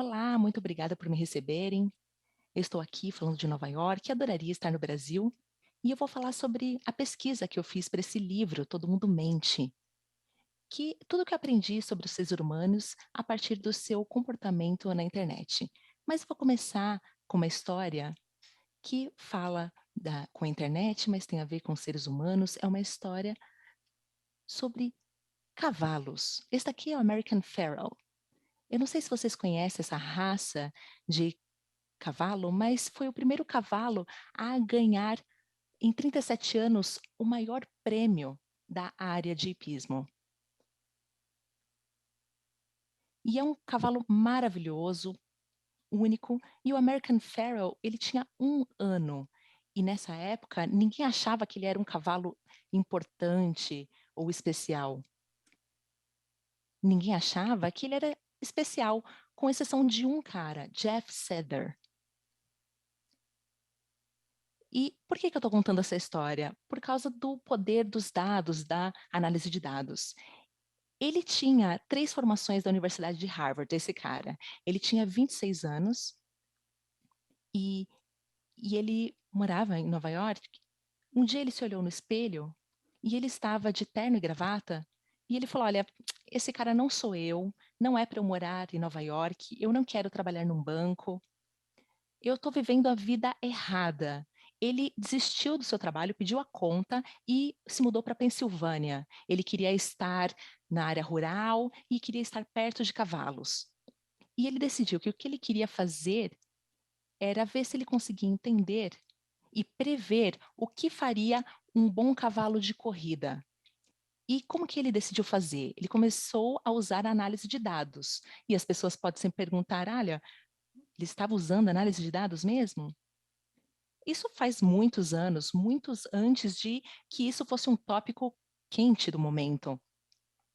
Olá, muito obrigada por me receberem. Eu estou aqui falando de Nova York, adoraria estar no Brasil, e eu vou falar sobre a pesquisa que eu fiz para esse livro, Todo Mundo Mente, que tudo que eu aprendi sobre os seres humanos a partir do seu comportamento na internet. Mas eu vou começar com uma história que fala com a internet, mas tem a ver com os seres humanos. É uma história sobre cavalos. Este aqui é o American Pharoah. Eu não sei se vocês conhecem essa raça de cavalo, mas foi o primeiro cavalo a ganhar, em 37 anos, o maior prêmio da área de hipismo. E é um cavalo maravilhoso, único, e o American Pharoah, ele tinha 1 ano. E nessa época, ninguém achava que ele era um cavalo importante ou especial. Ninguém achava que ele era especial, com exceção de um cara, Jeff Sadler. E por que eu estou contando essa história? Por causa do poder dos dados, da análise de dados. Ele tinha 3 formações da Universidade de Harvard, esse cara. Ele tinha 26 anos e, e ele morava em Nova York. Um dia ele se olhou no espelho e ele estava de terno e gravata e ele falou: Olha, esse cara não sou eu, não é para eu morar em Nova York, eu não quero trabalhar num banco, eu estou vivendo a vida errada. Ele desistiu do seu trabalho, pediu a conta e se mudou para a Pensilvânia. Ele queria estar na área rural e queria estar perto de cavalos. E ele decidiu que o que ele queria fazer era ver se ele conseguia entender e prever o que faria um bom cavalo de corrida. E como que ele decidiu fazer? Ele começou a usar a análise de dados. E as pessoas podem se perguntar: olha, ele estava usando análise de dados mesmo? Isso faz muitos anos, muitos antes de que isso fosse um tópico quente do momento.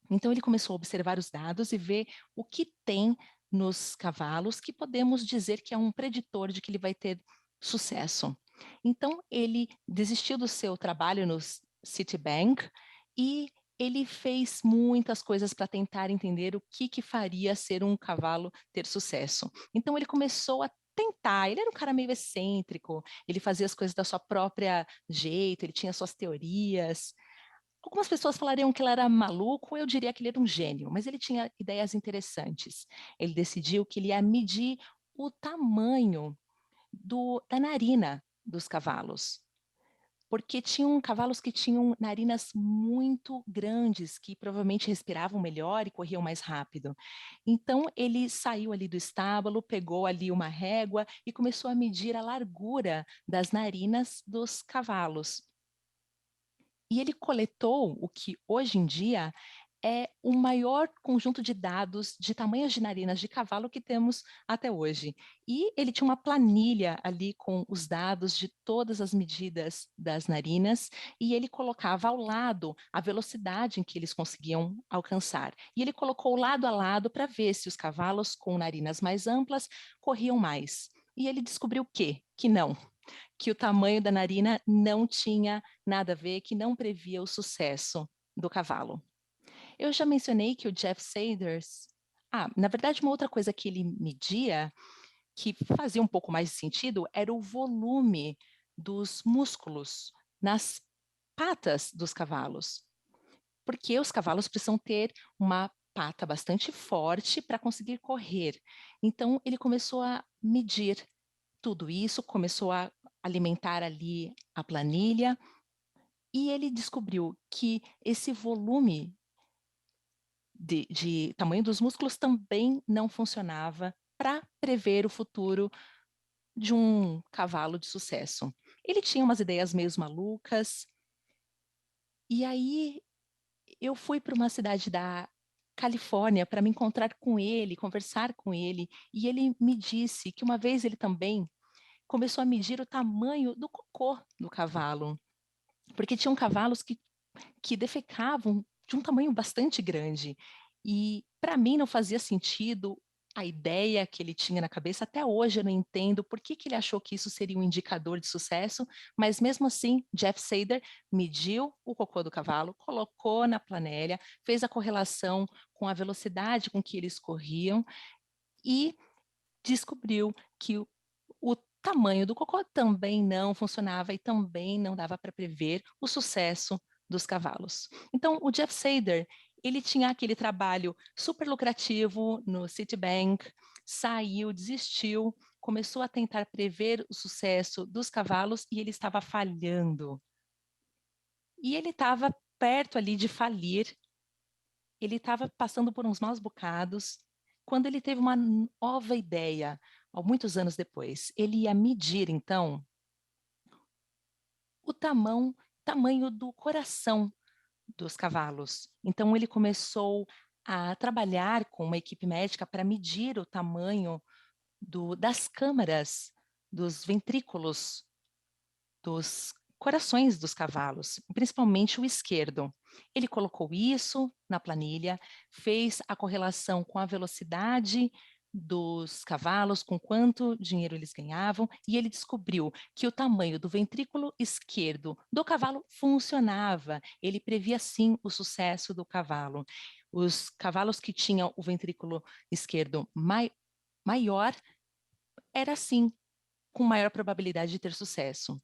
Então ele começou a observar os dados e ver o que tem nos cavalos que podemos dizer que é um preditor de que ele vai ter sucesso. Então ele desistiu do seu trabalho no Citibank e ele fez muitas coisas para tentar entender o que faria ser um cavalo ter sucesso. Então ele começou a tentar. Ele era um cara meio excêntrico, ele fazia as coisas da sua própria jeito, ele tinha suas teorias. Algumas pessoas falariam que ele era maluco, eu diria que ele era um gênio, mas ele tinha ideias interessantes. Ele decidiu que ele ia medir o tamanho da narina dos cavalos, porque tinham cavalos que tinham narinas muito grandes, que provavelmente respiravam melhor e corriam mais rápido. Então ele saiu ali do estábulo, pegou ali uma régua e começou a medir a largura das narinas dos cavalos. E ele coletou o que hoje em dia é o maior conjunto de dados de tamanhos de narinas de cavalo que temos até hoje. E ele tinha uma planilha ali com os dados de todas as medidas das narinas, e ele colocava ao lado a velocidade em que eles conseguiam alcançar. E ele colocou lado a lado para ver se os cavalos com narinas mais amplas corriam mais. E ele descobriu o quê? Que não, que o tamanho da narina não tinha nada a ver, que não previa o sucesso do cavalo. Eu já mencionei que o Jeff Saders. Na verdade, uma outra coisa que ele media, que fazia um pouco mais de sentido, era o volume dos músculos nas patas dos cavalos. Porque os cavalos precisam ter uma pata bastante forte para conseguir correr. Então, ele começou a medir tudo isso, começou a alimentar ali a planilha e ele descobriu que esse volume de tamanho dos músculos também não funcionava para prever o futuro de um cavalo de sucesso. Ele tinha umas ideias meio malucas, e aí eu fui para uma cidade da Califórnia para me encontrar com ele, conversar com ele, e ele me disse que uma vez ele também começou a medir o tamanho do cocô do cavalo, porque tinham cavalos que defecavam de um tamanho bastante grande. E para mim não fazia sentido a ideia que ele tinha na cabeça. Até hoje eu não entendo por que ele achou que isso seria um indicador de sucesso, mas mesmo assim, Jeff Sader mediu o cocô do cavalo, colocou na planilha, fez a correlação com a velocidade com que eles corriam e descobriu que o tamanho do cocô também não funcionava e também não dava para prever o sucesso dos cavalos. Então, o Jeff Sader, ele tinha aquele trabalho super lucrativo no Citibank, saiu, desistiu, começou a tentar prever o sucesso dos cavalos e ele estava falhando. E ele estava perto ali de falir, ele estava passando por uns maus bocados, quando ele teve uma nova ideia, há muitos anos depois. Ele ia medir, então, o tamanho do coração dos cavalos. Então, ele começou a trabalhar com uma equipe médica para medir o tamanho das câmaras, dos ventrículos, dos corações dos cavalos, principalmente o esquerdo. Ele colocou isso na planilha, fez a correlação com a velocidade dos cavalos, com quanto dinheiro eles ganhavam, e ele descobriu que o tamanho do ventrículo esquerdo do cavalo funcionava. Ele previa sim o sucesso do cavalo. Os cavalos que tinham o ventrículo esquerdo maior era sim com maior probabilidade de ter sucesso.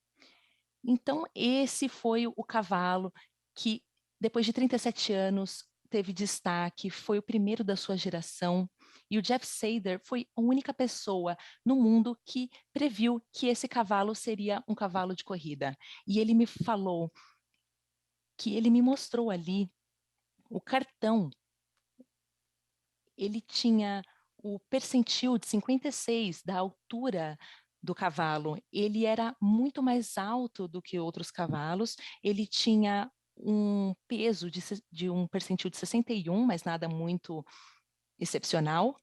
Então, esse foi o cavalo que, depois de 37 anos, teve destaque, foi o primeiro da sua geração, e o Jeff Sader foi a única pessoa no mundo que previu que esse cavalo seria um cavalo de corrida. E ele me falou que ele me mostrou ali o cartão, ele tinha o percentil de 56 da altura do cavalo. Ele era muito mais alto do que outros cavalos, ele tinha um peso de um percentil de 61, mas nada muito excepcional.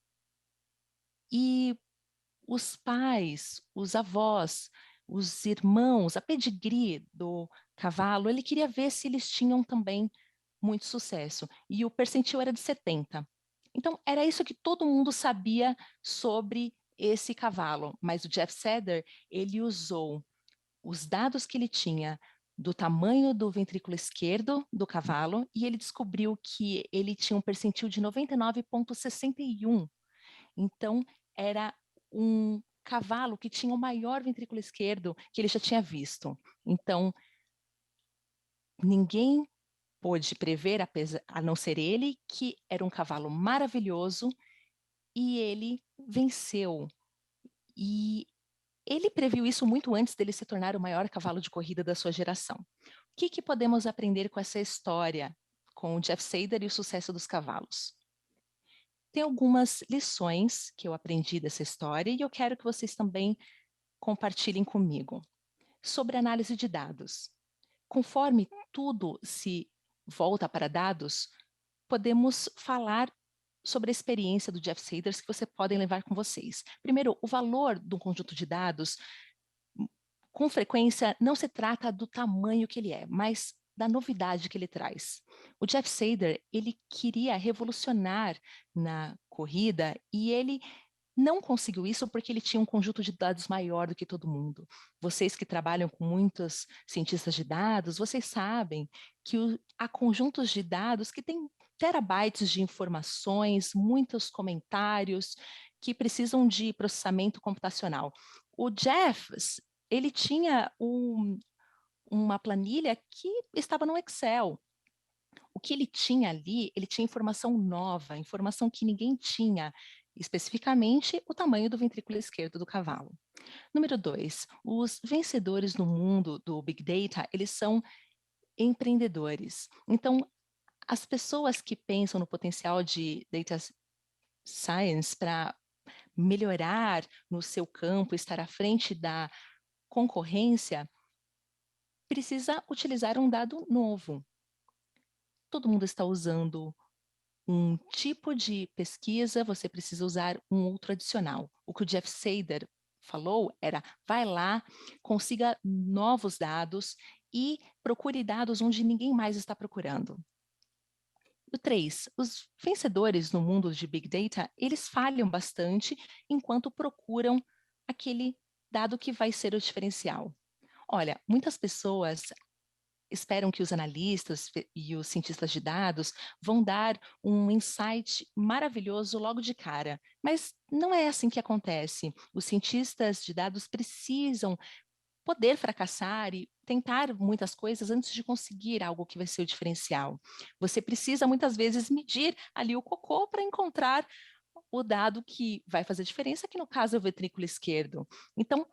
E os pais, os avós, os irmãos, a pedigree do cavalo, ele queria ver se eles tinham também muito sucesso. E o percentil era de 70. Então, era isso que todo mundo sabia sobre esse cavalo. Mas o Jeff Sader, ele usou os dados que ele tinha do tamanho do ventrículo esquerdo do cavalo e ele descobriu que ele tinha um percentil de 99,61. Então, era um cavalo que tinha o maior ventrículo esquerdo que ele já tinha visto. Então, ninguém pôde prever, a não ser ele, que era um cavalo maravilhoso e ele venceu. E ele previu isso muito antes dele se tornar o maior cavalo de corrida da sua geração. O que podemos aprender com essa história, com o Jeff Sader e o sucesso dos cavalos? Tem algumas lições que eu aprendi dessa história e eu quero que vocês também compartilhem comigo. Sobre análise de dados. Conforme tudo se volta para dados, podemos falar sobre a experiência do Jeff Saders que vocês podem levar com vocês. Primeiro, o valor de um conjunto de dados, com frequência, não se trata do tamanho que ele é, mas da novidade que ele traz. O Jeff Sader, ele queria revolucionar na corrida e ele não conseguiu isso porque ele tinha um conjunto de dados maior do que todo mundo. Vocês que trabalham com muitos cientistas de dados, vocês sabem que há conjuntos de dados que têm terabytes de informações, muitos comentários, que precisam de processamento computacional. O Jeff, ele tinha uma planilha que estava no Excel. O que ele tinha ali, ele tinha informação nova, informação que ninguém tinha, especificamente o tamanho do ventrículo esquerdo do cavalo. Número 2, os vencedores no mundo do Big Data, eles são empreendedores. Então, as pessoas que pensam no potencial de Data Science para melhorar no seu campo, estar à frente da concorrência, precisa utilizar um dado novo. Todo mundo está usando um tipo de pesquisa, você precisa usar um outro adicional. O que o Jeff Sader falou era, vai lá, consiga novos dados e procure dados onde ninguém mais está procurando. O 3, os vencedores no mundo de Big Data, eles falham bastante enquanto procuram aquele dado que vai ser o diferencial. Olha, muitas pessoas esperam que os analistas e os cientistas de dados vão dar um insight maravilhoso logo de cara, mas não é assim que acontece. Os cientistas de dados precisam poder fracassar e tentar muitas coisas antes de conseguir algo que vai ser o diferencial. Você precisa muitas vezes medir ali o cocô para encontrar o dado que vai fazer diferença, que no caso é o ventrículo esquerdo. Então,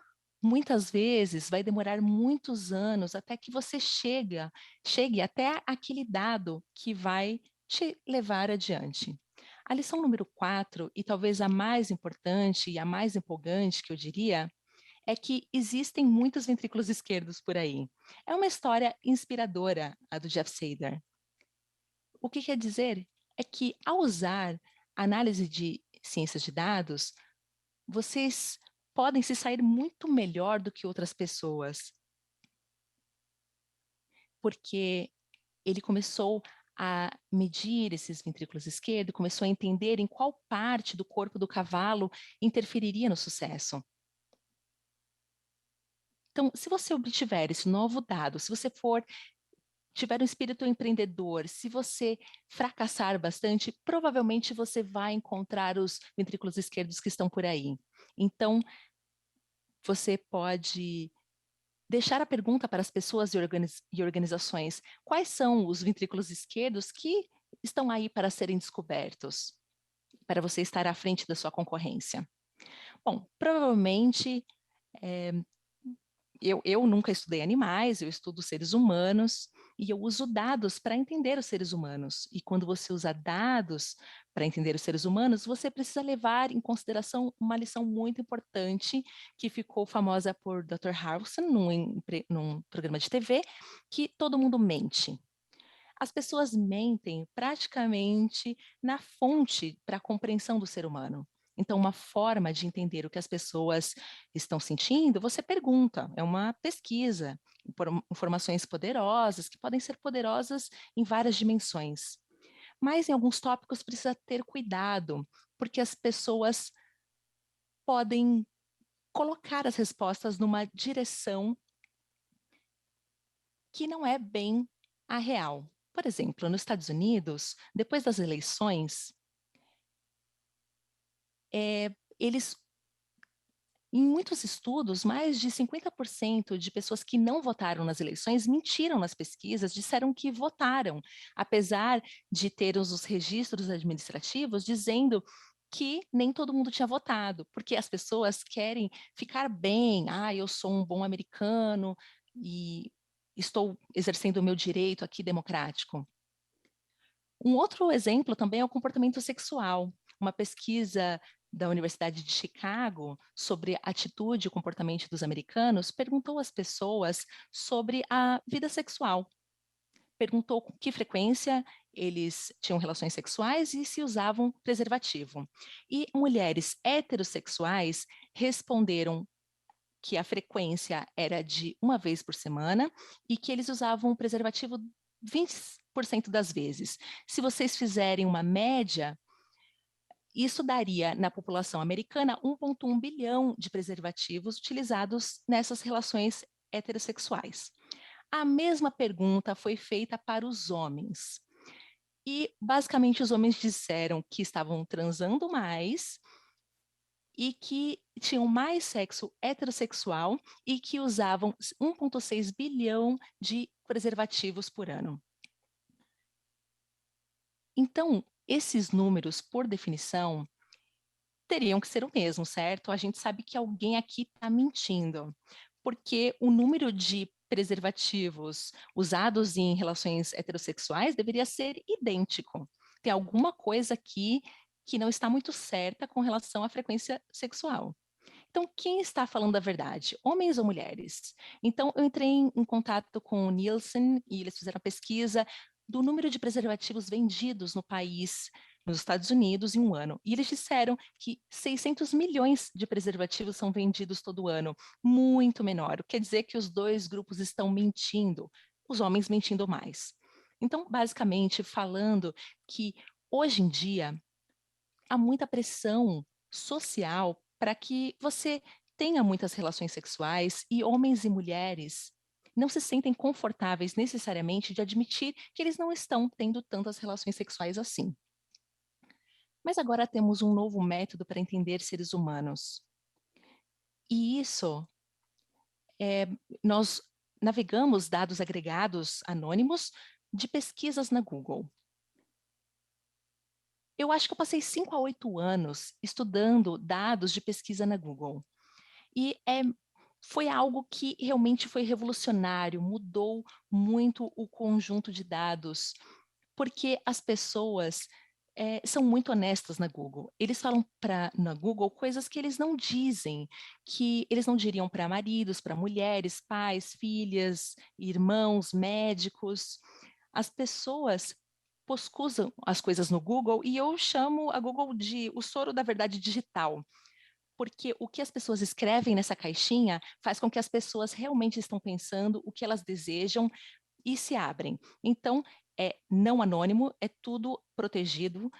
muitas vezes vai demorar muitos anos até que você chegue até aquele dado que vai te levar adiante. A lição número 4, e talvez a mais importante e a mais empolgante que eu diria, é que existem muitos ventrículos esquerdos por aí. É uma história inspiradora, a do Jeff Sader. O que quer dizer é que, ao usar análise de ciências de dados, vocês podem se sair muito melhor do que outras pessoas, porque ele começou a medir esses ventrículos esquerdos, começou a entender em qual parte do corpo do cavalo interferiria no sucesso. Então, se você obtiver esse novo dado, se você tiver um espírito empreendedor, se você fracassar bastante, provavelmente você vai encontrar os ventrículos esquerdos que estão por aí. Então, você pode deixar a pergunta para as pessoas e organizações: quais são os ventrículos esquerdos que estão aí para serem descobertos, para você estar à frente da sua concorrência? Bom, provavelmente é, eu nunca estudei animais, eu estudo seres humanos e eu uso dados para entender os seres humanos. E quando você usa dados para entender os seres humanos, você precisa levar em consideração uma lição muito importante que ficou famosa por Dr. Harrison num programa de TV, que todo mundo mente. As pessoas mentem praticamente na fonte para a compreensão do ser humano. Então, uma forma de entender o que as pessoas estão sentindo, você pergunta, é uma pesquisa, informações poderosas, que podem ser poderosas em várias dimensões. Mas em alguns tópicos precisa ter cuidado, porque as pessoas podem colocar as respostas numa direção que não é bem a real. Por exemplo, nos Estados Unidos, depois das eleições, eles, em muitos estudos, mais de 50% de pessoas que não votaram nas eleições mentiram nas pesquisas, disseram que votaram, apesar de ter os registros administrativos dizendo que nem todo mundo tinha votado, porque as pessoas querem ficar bem, eu sou um bom americano e estou exercendo o meu direito aqui democrático. Um outro exemplo também é o comportamento sexual. Uma pesquisa da Universidade de Chicago sobre atitude e comportamento dos americanos perguntou às pessoas sobre a vida sexual. Perguntou com que frequência eles tinham relações sexuais e se usavam preservativo. E mulheres heterossexuais responderam que a frequência era de uma vez por semana e que eles usavam preservativo 20% das vezes. Se vocês fizerem uma média, isso daria na população americana 1,1 bilhão de preservativos utilizados nessas relações heterossexuais. A mesma pergunta foi feita para os homens. E, basicamente, os homens disseram que estavam transando mais e que tinham mais sexo heterossexual e que usavam 1,6 bilhão de preservativos por ano. Então, esses números, por definição, teriam que ser o mesmo, certo? A gente sabe que alguém aqui está mentindo, porque o número de preservativos usados em relações heterossexuais deveria ser idêntico. Tem alguma coisa aqui que não está muito certa com relação à frequência sexual. Então, quem está falando a verdade? Homens ou mulheres? Então, eu entrei em contato com o Nielsen e eles fizeram a pesquisa do número de preservativos vendidos no país, nos Estados Unidos, em um ano. E eles disseram que 600 milhões de preservativos são vendidos todo ano, muito menor. Quer dizer que os dois grupos estão mentindo, os homens mentindo mais. Então, basicamente, falando que hoje em dia há muita pressão social para que você tenha muitas relações sexuais e homens e mulheres não se sentem confortáveis necessariamente de admitir que eles não estão tendo tantas relações sexuais assim. Mas agora temos um novo método para entender seres humanos. E isso, nós navegamos dados agregados anônimos de pesquisas na Google. Eu acho que eu passei 5 a 8 anos estudando dados de pesquisa na Google. E foi algo que realmente foi revolucionário, mudou muito o conjunto de dados, porque as pessoas são muito honestas na Google. Eles falam na Google coisas que eles não dizem, que eles não diriam para maridos, para mulheres, pais, filhas, irmãos, médicos. As pessoas pesquisam as coisas no Google e eu chamo a Google de o soro da verdade digital, porque o que as pessoas escrevem nessa caixinha faz com que as pessoas realmente estão pensando o que elas desejam e se abrem. Então, é não anônimo, é tudo protegido,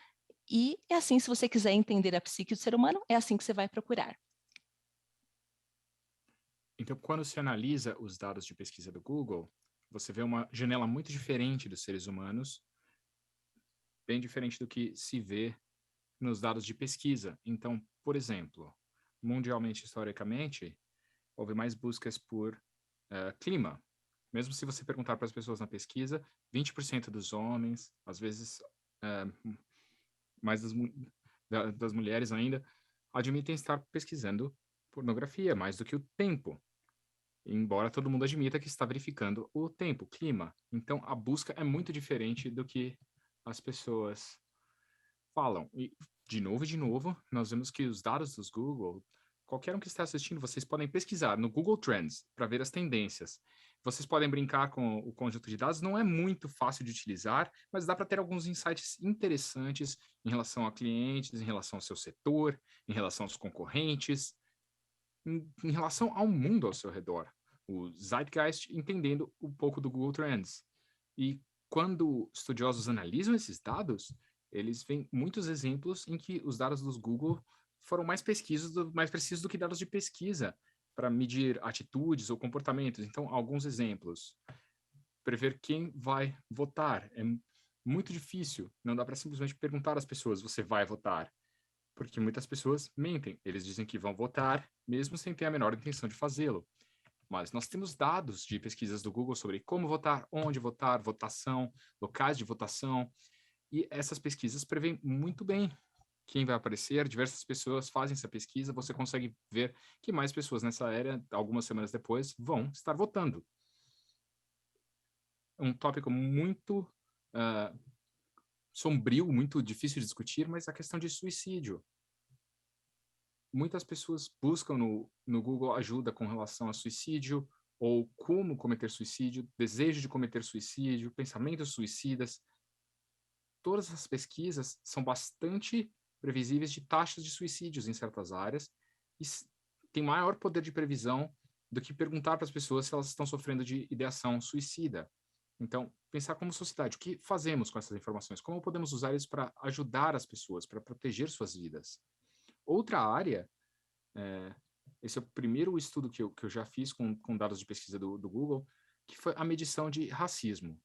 e é assim, se você quiser entender a psique do ser humano, é assim que você vai procurar. Então, quando se analisa os dados de pesquisa do Google, você vê uma janela muito diferente dos seres humanos, bem diferente do que se vê nos dados de pesquisa. Então, por exemplo, mundialmente, historicamente, houve mais buscas por clima. Mesmo se você perguntar para as pessoas na pesquisa, 20% dos homens, às vezes mais das mulheres ainda, admitem estar pesquisando pornografia mais do que o tempo. Embora todo mundo admita que está verificando o tempo, o clima. Então, a busca é muito diferente do que as pessoas falam. E, de novo, nós vemos que os dados dos Google, qualquer um que está assistindo, vocês podem pesquisar no Google Trends para ver as tendências. Vocês podem brincar com o conjunto de dados, não é muito fácil de utilizar, mas dá para ter alguns insights interessantes em relação a clientes, em relação ao seu setor, em relação aos concorrentes, em relação ao mundo ao seu redor. O Zeitgeist entendendo um pouco do Google Trends. E quando estudiosos analisam esses dados, eles veem muitos exemplos em que os dados dos Google foram mais mais precisos do que dados de pesquisa para medir atitudes ou comportamentos. Então, alguns exemplos. Prever quem vai votar é muito difícil. Não dá para simplesmente perguntar às pessoas: você vai votar? Porque muitas pessoas mentem. Eles dizem que vão votar, mesmo sem ter a menor intenção de fazê-lo. Mas nós temos dados de pesquisas do Google sobre como votar, onde votar, votação, locais de votação, e essas pesquisas prevêem muito bem quem vai aparecer. Diversas pessoas fazem essa pesquisa, você consegue ver que mais pessoas nessa área, algumas semanas depois, vão estar votando. Um tópico muito sombrio, muito difícil de discutir, mas a questão de suicídio. Muitas pessoas buscam no Google ajuda com relação a suicídio, ou como cometer suicídio, desejo de cometer suicídio, pensamentos suicidas. Todas as pesquisas são bastante previsíveis de taxas de suicídios em certas áreas e tem maior poder de previsão do que perguntar para as pessoas se elas estão sofrendo de ideação suicida. Então, pensar como sociedade, o que fazemos com essas informações? Como podemos usar isso para ajudar as pessoas, para proteger suas vidas? Outra área, esse é o primeiro estudo que eu já fiz com dados de pesquisa do Google, que foi a medição de racismo.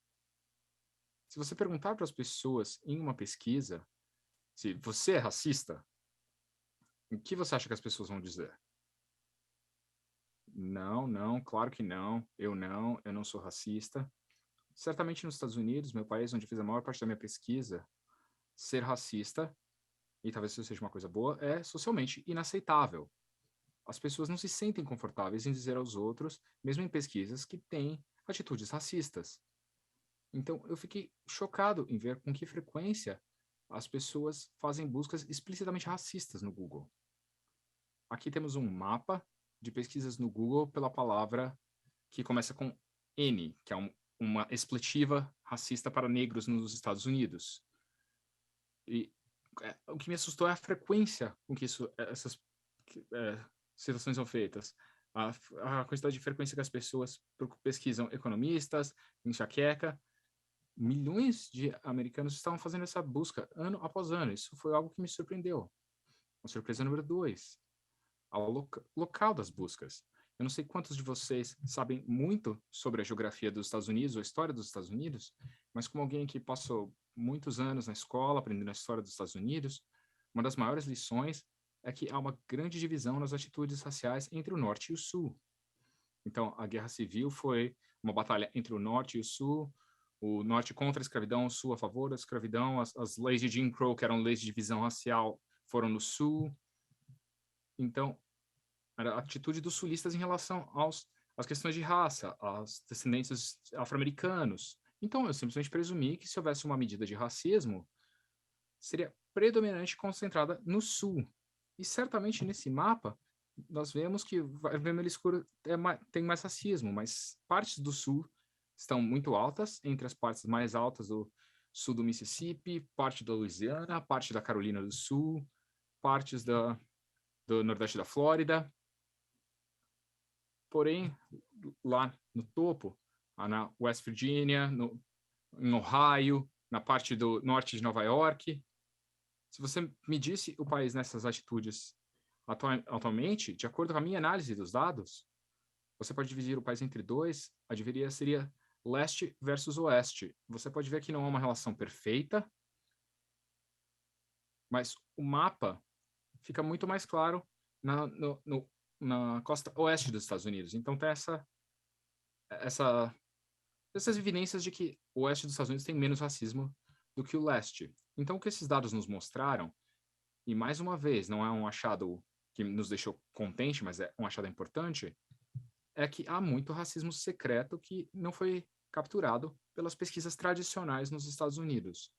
Se você perguntar para as pessoas em uma pesquisa se você é racista, o que você acha que as pessoas vão dizer? Não, não, claro que não, eu não sou racista. Certamente nos Estados Unidos, meu país, onde fiz a maior parte da minha pesquisa, ser racista, e talvez isso seja uma coisa boa, é socialmente inaceitável. As pessoas não se sentem confortáveis em dizer aos outros, mesmo em pesquisas, que têm atitudes racistas. Então, eu fiquei chocado em ver com que frequência as pessoas fazem buscas explicitamente racistas no Google. Aqui temos um mapa de pesquisas no Google pela palavra que começa com N, que é uma expletiva racista para negros nos Estados Unidos. E o que me assustou é a frequência com que essas situações são feitas. A quantidade de frequência que as pessoas pesquisam economistas, enxaqueca. Milhões de americanos estavam fazendo essa busca ano após ano. Isso foi algo que me surpreendeu. A surpresa número 2, ao local das buscas. Eu não sei quantos de vocês sabem muito sobre a geografia dos Estados Unidos, ou a história dos Estados Unidos, mas como alguém que passou muitos anos na escola aprendendo a história dos Estados Unidos, uma das maiores lições é que há uma grande divisão nas atitudes raciais entre o Norte e o Sul. Então, a Guerra Civil foi uma batalha entre o Norte e o Norte contra a escravidão, o Sul a favor da escravidão, as leis de Jim Crow, que eram leis de divisão racial, foram no Sul. Então, era a atitude dos sulistas em relação às questões de raça, aos descendentes afro-americanos. Então, eu simplesmente presumi que se houvesse uma medida de racismo, seria predominante concentrada no Sul. E certamente nesse mapa, nós vemos que o vermelho escuro tem mais racismo, mas partes do Sul estão muito altas, entre as partes mais altas do sul do Mississippi, parte da Louisiana, parte da Carolina do Sul, partes do Nordeste da Flórida. Porém, lá no topo, na West Virginia, em Ohio, na parte do norte de Nova York, se você medisse o país nessas atitudes atualmente, de acordo com a minha análise dos dados, você pode dividir o país entre dois, a dividiria seria leste versus oeste. Você pode ver que não é uma relação perfeita, mas o mapa fica muito mais claro na costa oeste dos Estados Unidos. Então tem essas evidências de que o oeste dos Estados Unidos tem menos racismo do que o leste. Então o que esses dados nos mostraram, e mais uma vez, não é um achado que nos deixou contente, mas é um achado importante, é que há muito racismo secreto que não foi capturado pelas pesquisas tradicionais nos Estados Unidos.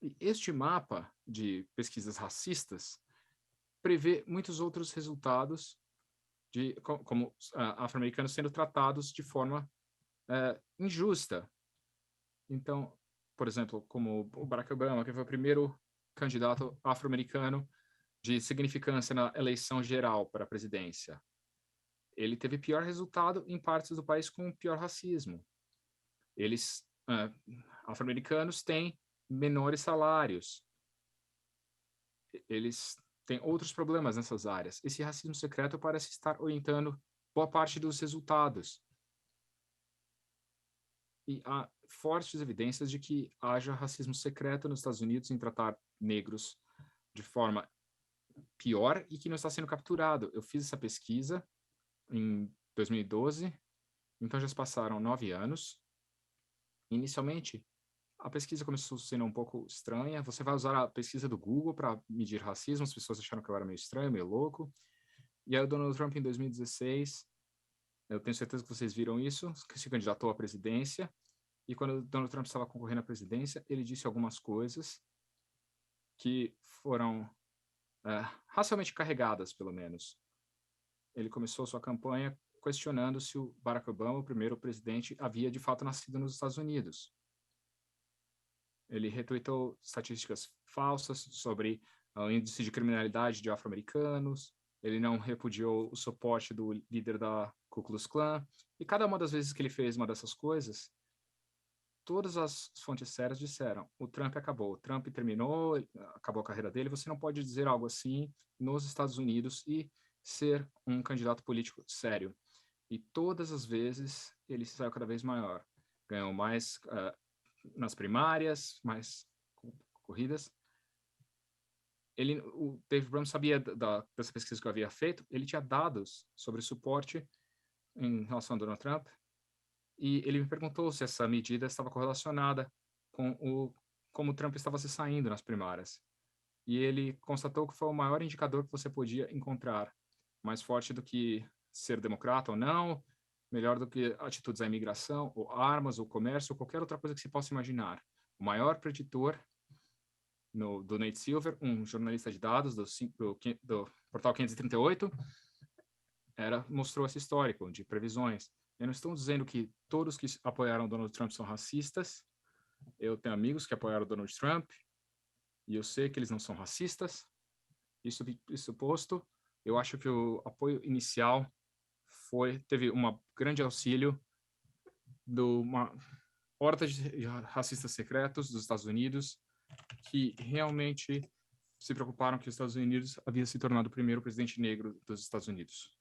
E este mapa de pesquisas racistas prevê muitos outros resultados como afro-americanos sendo tratados de forma injusta. Então, por exemplo, como o Barack Obama, que foi o primeiro candidato afro-americano de significância na eleição geral para a presidência, ele teve pior resultado em partes do país com pior racismo. Eles, afro-americanos, têm menores salários. Eles têm outros problemas nessas áreas. Esse racismo secreto parece estar orientando boa parte dos resultados. E há fortes evidências de que haja racismo secreto nos Estados Unidos em tratar negros de forma pior e que não está sendo capturado. Eu fiz essa pesquisa em 2012, então já se passaram 9 anos. Inicialmente, a pesquisa começou sendo um pouco estranha. Você vai usar a pesquisa do Google para medir racismo, as pessoas acharam que eu era meio estranho, meio louco. E aí o Donald Trump, em 2016, eu tenho certeza que vocês viram isso, que se candidatou à presidência. E quando o Donald Trump estava concorrendo à presidência, ele disse algumas coisas que foram racialmente carregadas, pelo menos. Ele começou sua campanha questionando se o Barack Obama, o primeiro presidente, havia de fato nascido nos Estados Unidos. Ele retweetou estatísticas falsas sobre o índice de criminalidade de afro-americanos, ele não repudiou o suporte do líder da Ku Klux Klan, e cada uma das vezes que ele fez uma dessas coisas, todas as fontes sérias disseram, o Trump acabou, o Trump terminou, acabou a carreira dele, você não pode dizer algo assim nos Estados Unidos e ser um candidato político sério. E todas as vezes ele se saiu cada vez maior. Ganhou mais nas primárias, mais corridas. O Dave Brown sabia dessa pesquisa que eu havia feito, ele tinha dados sobre suporte em relação a Donald Trump, e ele me perguntou se essa medida estava correlacionada com como o Trump estava se saindo nas primárias. E ele constatou que foi o maior indicador que você podia encontrar, mais forte do que ser democrata ou não, melhor do que atitudes à imigração, ou armas, ou comércio, ou qualquer outra coisa que se possa imaginar. O maior preditor do Nate Silver, um jornalista de dados do portal 538, mostrou esse histórico de previsões. Eu não estou dizendo que todos que apoiaram Donald Trump são racistas. Eu tenho amigos que apoiaram Donald Trump e eu sei que eles não são racistas. Isso posto, eu acho que o apoio inicial teve um grande auxílio de uma horda de racistas secretos dos Estados Unidos que realmente se preocuparam que os Estados Unidos havia se tornado o primeiro presidente negro dos Estados Unidos.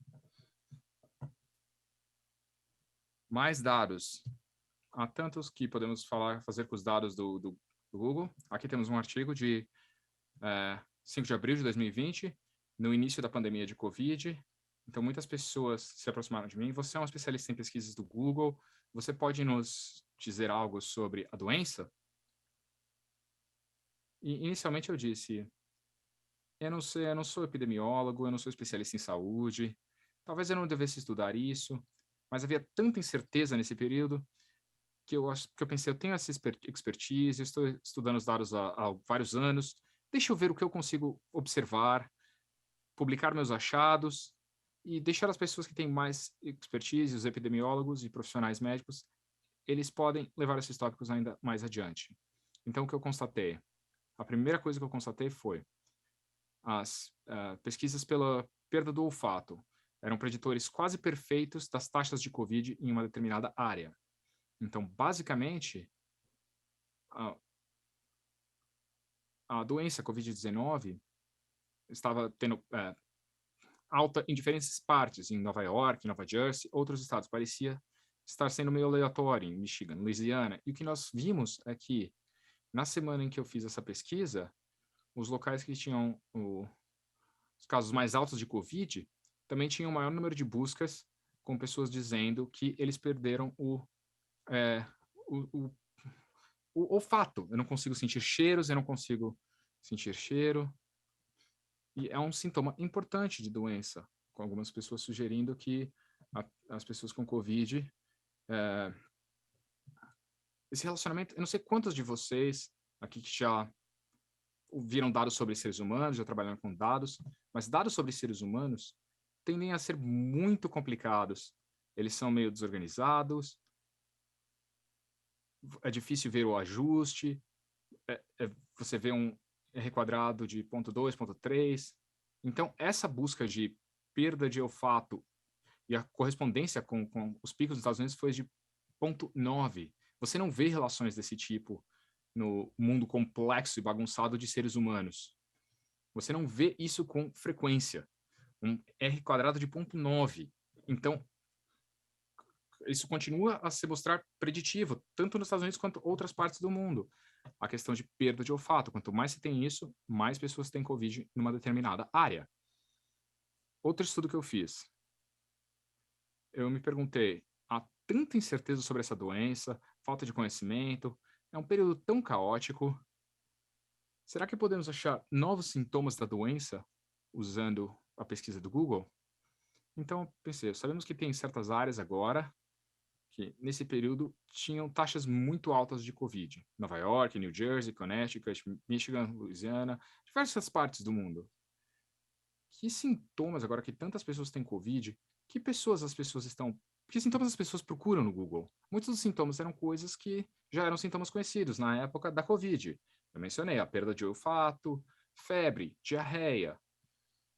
Mais dados. Há tantos que podemos fazer com os dados do Google. Aqui temos um artigo de 5 de abril de 2020, no início da pandemia de Covid. Então, muitas pessoas se aproximaram de mim. Você é um especialista em pesquisas do Google. Você pode nos dizer algo sobre a doença? E, inicialmente, eu disse, eu não sei, eu não sou epidemiólogo, eu não sou especialista em saúde. Talvez eu não devesse estudar isso. Mas havia tanta incerteza nesse período que eu pensei, eu tenho essa expertise, eu estou estudando os dados há vários anos, deixa eu ver o que eu consigo observar, publicar meus achados e deixar as pessoas que têm mais expertise, os epidemiólogos e profissionais médicos, eles podem levar esses tópicos ainda mais adiante. Então, o que eu constatei? A primeira coisa que eu constatei foi as pesquisas pela perda do olfato eram preditores quase perfeitos das taxas de Covid em uma determinada área. Então, basicamente, a doença Covid-19 estava tendo alta em diferentes partes, em Nova York, Nova Jersey, outros estados. Parecia estar sendo meio aleatório, em Michigan, Louisiana. E o que nós vimos é que, na semana em que eu fiz essa pesquisa, os locais que tinham os casos mais altos de Covid também tinham o maior número de buscas com pessoas dizendo que eles perderam o olfato. Eu não consigo sentir cheiros, eu não consigo sentir cheiro. E é um sintoma importante de doença, com algumas pessoas sugerindo que as pessoas com Covid, esse relacionamento, eu não sei quantos de vocês aqui que já viram dados sobre seres humanos, já trabalharam com dados, mas dados sobre seres humanos tendem a ser muito complicados. Eles são meio desorganizados, é difícil ver o ajuste, você vê um R quadrado de 0,2, 0,3. Então, essa busca de perda de olfato e a correspondência com os picos dos Estados Unidos foi de 0,9. Você não vê relações desse tipo no mundo complexo e bagunçado de seres humanos. Você não vê isso com frequência. Um R quadrado de 0,9. Então, isso continua a se mostrar preditivo, tanto nos Estados Unidos quanto outras partes do mundo. A questão de perda de olfato. Quanto mais você tem isso, mais pessoas têm Covid numa determinada área. Outro estudo que eu fiz. Eu me perguntei, há tanta incerteza sobre essa doença, falta de conhecimento, é um período tão caótico. Será que podemos achar novos sintomas da doença usando a pesquisa do Google? Então, pensei, sabemos que tem certas áreas agora que, nesse período, tinham taxas muito altas de Covid. Nova York, New Jersey, Connecticut, Michigan, Louisiana, diversas partes do mundo. Que sintomas, agora que tantas pessoas têm Covid, que sintomas as pessoas procuram no Google? Muitos dos sintomas eram coisas que já eram sintomas conhecidos na época da Covid. Eu mencionei a perda de olfato, febre, diarreia,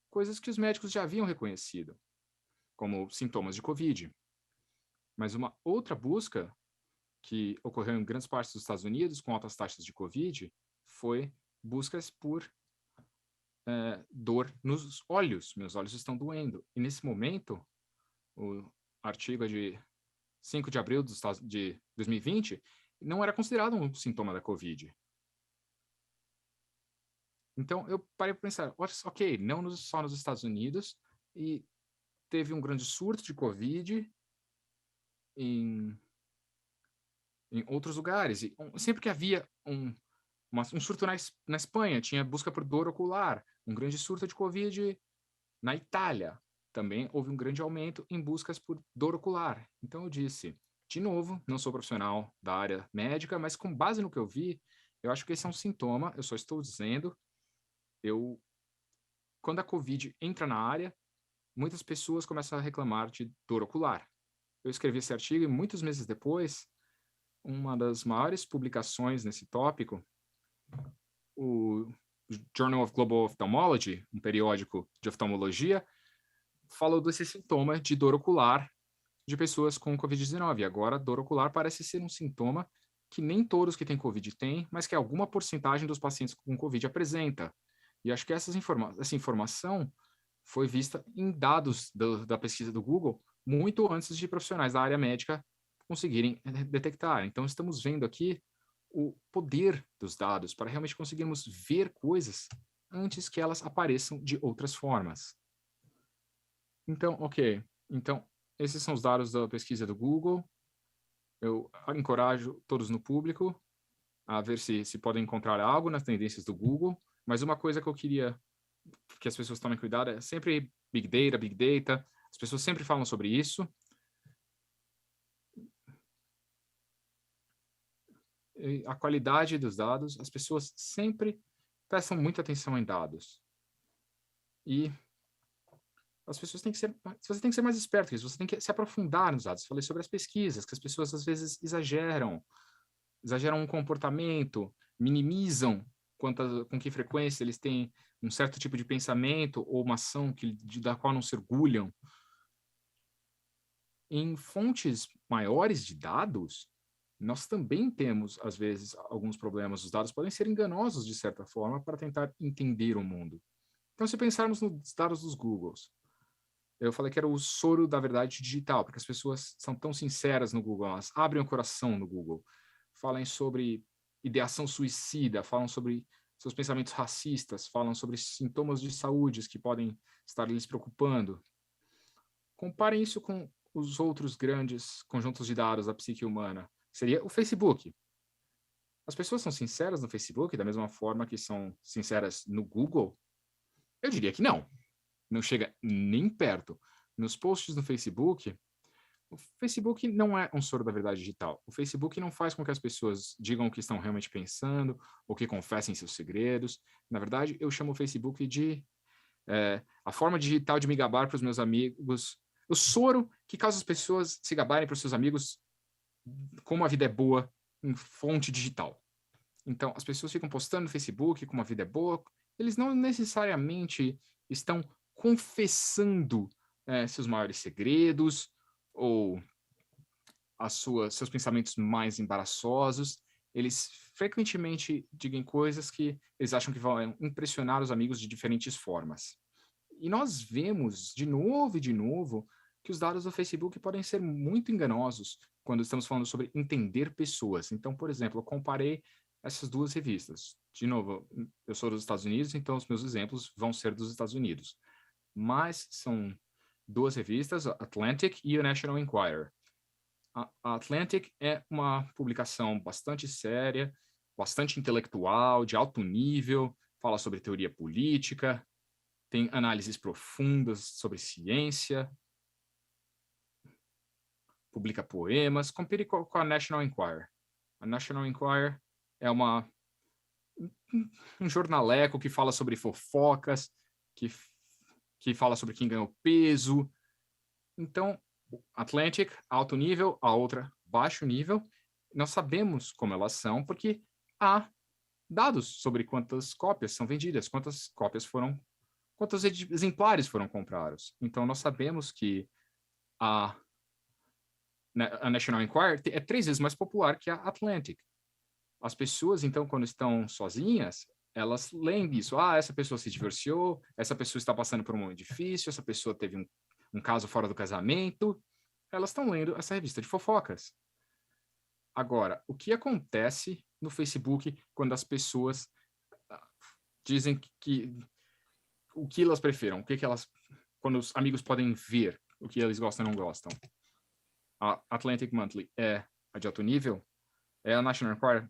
coisas que os médicos já haviam reconhecido como sintomas de Covid. Mas uma outra busca que ocorreu em grandes partes dos Estados Unidos com altas taxas de Covid foi buscas por dor nos olhos. Meus olhos estão doendo. E nesse momento, o artigo de 5 de abril de 2020 não era considerado um sintoma da Covid. Então, eu parei para pensar, ok, não só nos Estados Unidos, e teve um grande surto de Covid em outros lugares. E sempre que havia um surto na Espanha, tinha busca por dor ocular, um grande surto de Covid na Itália. Também houve um grande aumento em buscas por dor ocular. Então eu disse, de novo, não sou profissional da área médica, mas com base no que eu vi, eu acho que esse é um sintoma, eu só estou dizendo, quando a Covid entra na área, muitas pessoas começam a reclamar de dor ocular. Eu escrevi esse artigo e muitos meses depois, uma das maiores publicações nesse tópico, o Journal of Global Ophthalmology, um periódico de oftalmologia, falou desse sintoma de dor ocular de pessoas com Covid-19. Agora, dor ocular parece ser um sintoma que nem todos que têm Covid têm, mas que alguma porcentagem dos pacientes com Covid apresenta. E acho que essa informação foi vista em dados da pesquisa do Google muito antes de profissionais da área médica conseguirem detectar. Então, estamos vendo aqui o poder dos dados para realmente conseguirmos ver coisas antes que elas apareçam de outras formas. Então, ok. Então, esses são os dados da pesquisa do Google. Eu encorajo todos no público a ver se podem encontrar algo nas tendências do Google. Mas uma coisa que eu queria que as pessoas tomem cuidado é sempre Big Data, Big Data. As pessoas sempre falam sobre isso. E a qualidade dos dados, as pessoas sempre prestam muita atenção em dados. E as pessoas têm que ser, você tem que ser mais esperto que isso, você tem que se aprofundar nos dados. Falei sobre as pesquisas, que as pessoas às vezes exageram um comportamento, minimizam com que frequência eles têm um certo tipo de pensamento ou uma ação da qual não se orgulham. Em fontes maiores de dados, nós também temos, às vezes, alguns problemas. Os dados podem ser enganosos, de certa forma, para tentar entender o mundo. Então, se pensarmos nos dados dos Googles, eu falei que era o soro da verdade digital, porque as pessoas são tão sinceras no Google, elas abrem o coração no Google, falam sobre ideação suicida, falam sobre seus pensamentos racistas, falam sobre sintomas de saúde que podem estar lhes preocupando. Comparem isso com os outros grandes conjuntos de dados da psique humana. Seria o Facebook. As pessoas são sinceras no Facebook da mesma forma que são sinceras no Google? Eu diria que não. Não chega nem perto. Nos posts no Facebook, o Facebook não é um soro da verdade digital. O Facebook não faz com que as pessoas digam o que estão realmente pensando, ou que confessem seus segredos. Na verdade, eu chamo o Facebook de a forma digital de me gabar para os meus amigos, o soro que causa as pessoas se gabarem para os seus amigos como a vida é boa em fonte digital. Então, as pessoas ficam postando no Facebook como a vida é boa, eles não necessariamente estão confessando seus maiores segredos ou seus pensamentos mais embaraçosos. Eles frequentemente digam coisas que eles acham que vão impressionar os amigos de diferentes formas. E nós vemos de novo e de novo que os dados do Facebook podem ser muito enganosos quando estamos falando sobre entender pessoas. Então, por exemplo, eu comparei essas duas revistas. De novo, eu sou dos Estados Unidos, então os meus exemplos vão ser dos Estados Unidos. Mas são duas revistas, a Atlantic e o National Enquirer. A Atlantic é uma publicação bastante séria, bastante intelectual, de alto nível, fala sobre teoria política, tem análises profundas sobre ciência, publica poemas. Compare com a National Enquirer. A National Enquirer é um jornaleco que fala sobre fofocas, que fala sobre quem ganhou peso. Então, Atlantic, alto nível, a outra, baixo nível. Nós sabemos como elas são, porque há dados sobre quantas cópias são vendidas, quantos exemplares foram comprados. Então, nós sabemos que a National Enquirer é 3 vezes mais popular que a Atlantic. As pessoas, então, quando estão sozinhas, elas leem isso. Ah, essa pessoa se divorciou, essa pessoa está passando por um momento difícil, essa pessoa teve um caso fora do casamento. Elas estão lendo essa revista de fofocas. Agora, o que acontece no Facebook quando as pessoas dizem que o que elas preferem, quando os amigos podem ver o que eles gostam e não gostam? A Atlantic Monthly é a de alto nível, a National Enquirer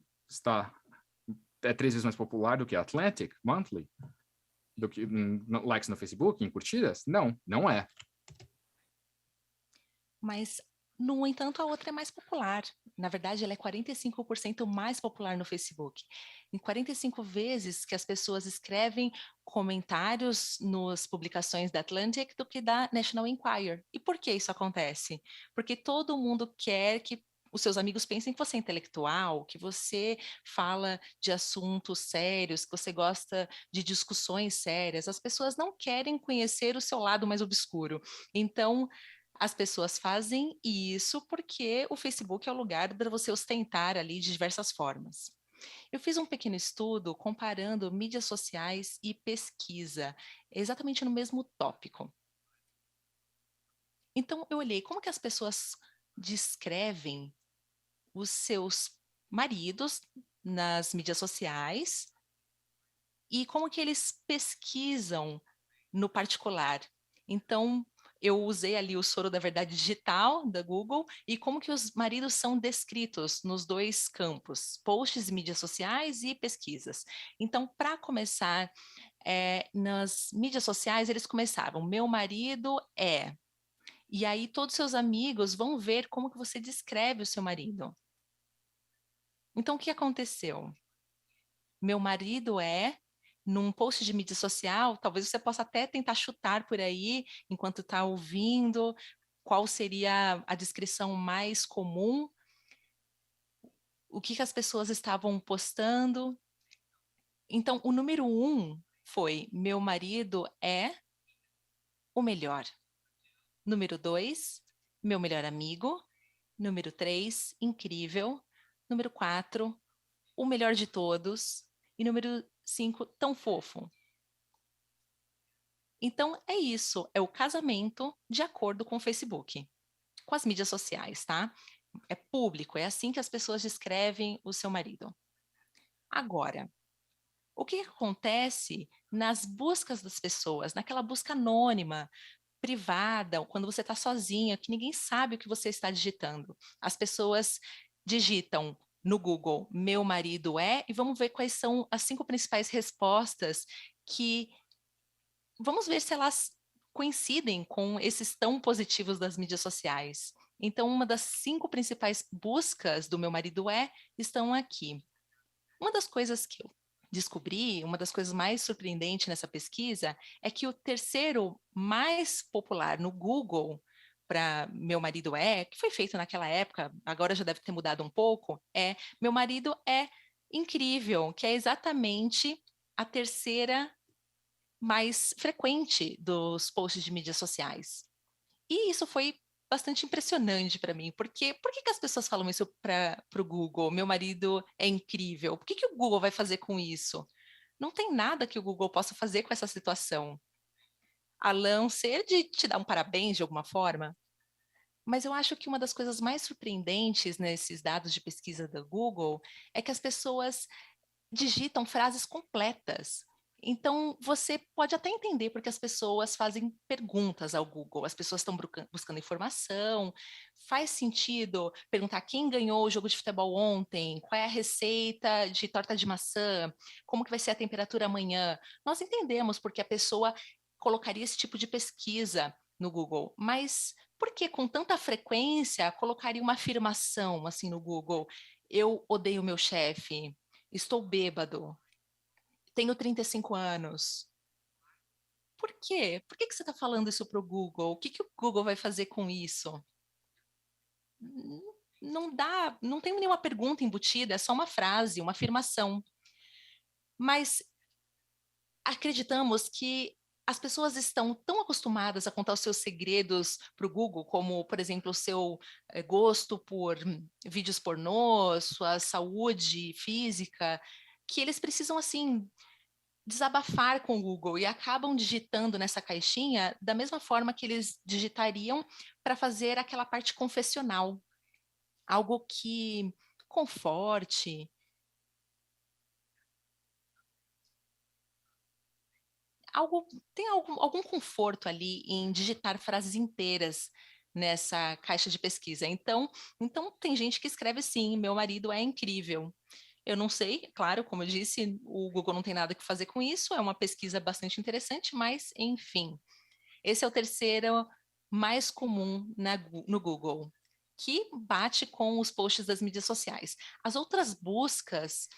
é 3 vezes mais popular do que a Atlantic Monthly, do que likes no Facebook, em curtidas? Não, não é. Mas, no entanto, a outra é mais popular. Na verdade, ela é 45% mais popular no Facebook. Em 45 vezes que as pessoas escrevem comentários nas publicações da Atlantic do que da National Enquirer. E por que isso acontece? Porque todo mundo quer que os seus amigos pensem que você é intelectual, que você fala de assuntos sérios, que você gosta de discussões sérias. As pessoas não querem conhecer o seu lado mais obscuro. Então, as pessoas fazem isso porque o Facebook é o lugar para você ostentar ali de diversas formas. Eu fiz um pequeno estudo comparando mídias sociais e pesquisa, exatamente no mesmo tópico. Então, eu olhei como que as pessoas descrevem os seus maridos nas mídias sociais e como que eles pesquisam no particular. Então, eu usei ali o soro da verdade digital da Google e como que os maridos são descritos nos dois campos, posts, mídias sociais e pesquisas. Então, para começar, nas mídias sociais eles começavam, meu marido é. E aí todos seus amigos vão ver como que você descreve o seu marido. Então, o que aconteceu? Meu marido é, num post de mídia social, talvez você possa até tentar chutar por aí, enquanto está ouvindo, qual seria a descrição mais comum, o que as pessoas estavam postando. Então, o número 1 foi, meu marido é o melhor. Número 2, meu melhor amigo. Número 3, incrível. Número 4, o melhor de todos. E número 5, tão fofo. Então, é isso, é o casamento de acordo com o Facebook, com as mídias sociais, tá? É público, é assim que as pessoas descrevem o seu marido. Agora, o que acontece nas buscas das pessoas, naquela busca anônima, privada, quando você está sozinha, que ninguém sabe o que você está digitando? As pessoas digitam no Google, meu marido é, e vamos ver quais são as 5 principais respostas que vamos ver se elas coincidem com esses tão positivos das mídias sociais. Então, uma das 5 principais buscas do meu marido estão aqui. Uma das coisas que eu descobri, uma das coisas mais surpreendentes nessa pesquisa, é que o terceiro mais popular no Google para meu marido que foi feito naquela época, agora já deve ter mudado um pouco, é meu marido é incrível, que é exatamente a terceira mais frequente dos posts de mídias sociais. E isso foi bastante impressionante para mim, porque por que as pessoas falam isso para o Google? Meu marido é incrível. Por que o Google vai fazer com isso? Não tem nada que o Google possa fazer com essa situação. A não ser de te dar um parabéns de alguma forma. Mas eu acho que uma das coisas mais surpreendentes nesses dados de pesquisa da Google é que as pessoas digitam frases completas. Então, você pode até entender porque as pessoas fazem perguntas ao Google, as pessoas estão buscando informação. Faz sentido perguntar quem ganhou o jogo de futebol ontem, qual é a receita de torta de maçã, como que vai ser a temperatura amanhã. Nós entendemos porque a pessoa colocaria esse tipo de pesquisa no Google, mas por que com tanta frequência colocaria uma afirmação assim no Google? Eu odeio meu chefe, estou bêbado, tenho 35 anos. Por quê? Por que você está falando isso para o Google? O que o Google vai fazer com isso? Não dá, não tem nenhuma pergunta embutida, é só uma frase, uma afirmação. Mas acreditamos que as pessoas estão tão acostumadas a contar os seus segredos para o Google, como, por exemplo, o seu gosto por vídeos pornô, sua saúde física, que eles precisam, assim, desabafar com o Google e acabam digitando nessa caixinha da mesma forma que eles digitariam para fazer aquela parte confessional, algo que conforte, algo tem algum conforto ali em digitar frases inteiras nessa caixa de pesquisa. Então tem gente que escreve sim, meu marido é incrível. Eu não sei, claro, como eu disse, o Google não tem nada que fazer com isso, é uma pesquisa bastante interessante, mas enfim. Esse é o terceiro mais comum no Google, que bate com os posts das mídias sociais. As outras buscas